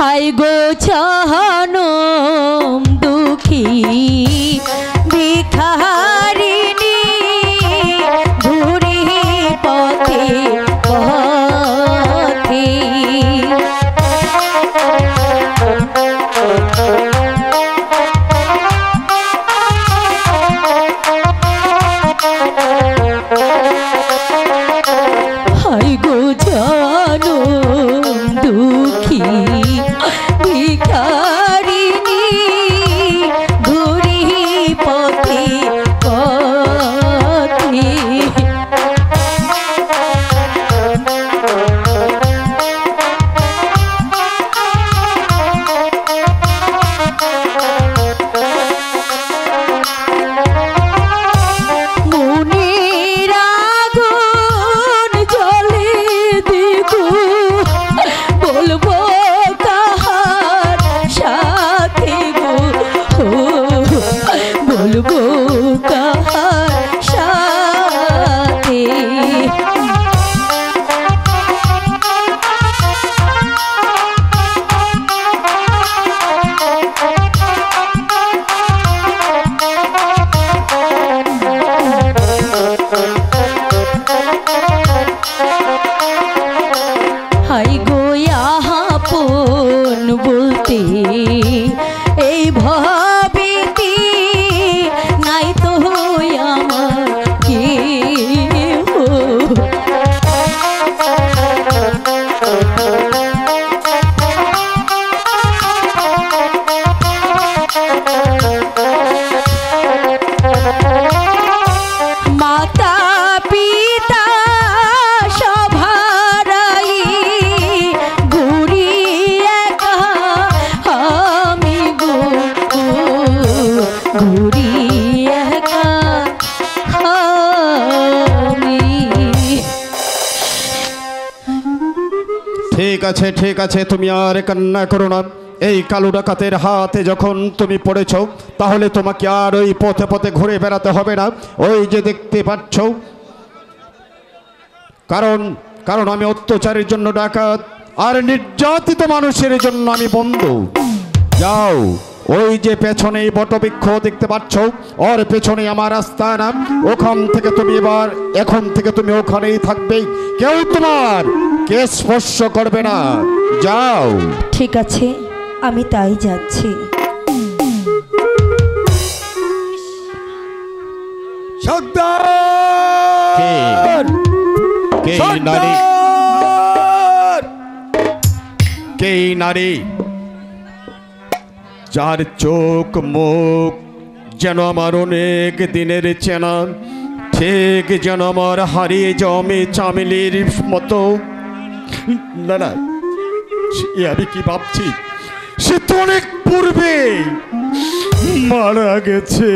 High গো জনম দুঃখী ভিখারিণী ঘুরি পথে পথে হাই গো জনম দুঃখী ভিখারিণী ঘুরি পথে পথে হাই গো আপন বলতে এই ভাবিতি নাই তো আমার কেহ মাতা পিতা সভারাই ঘুরি একা আমি গো ঘুরি একা আমি। ঠিক আছে তুমি আর কান্না করো না। এই কালো ডাকাতের হাতে যখন তুমি পড়েছ তাহলে তোমাকে আর ওই পথে পথে ঘুরে বেড়াতে হবে না। ওই যে দেখতে পাচ্ছ, কারণ আমি অত্যাচারের জন্য ডাকাত আর নির্যাতিত মানুষের জন্য আমি বন্ধু। যাও, ওই যে পেছনে বটবৃক্ষ দেখতে পাচ্ছ, ওর পেছনে আমার আস্তানা। ওখান থেকে তুমি এখন থেকে তুমি ওখানেই থাকবে, কেউ তোমার কে স্পর্শ করবে না। যাও। ঠিক আছে, আমি তাই যাচ্ছি। কে নারী যার চোখ মুখ যেন আমার অনেক দিনের চেনা, ঠিক যেন আমার হারিয়ে জমে চামেলির মতো। না না, আমি কি ভাবছি, সে তো অনেক পূর্বে মারা গেছে।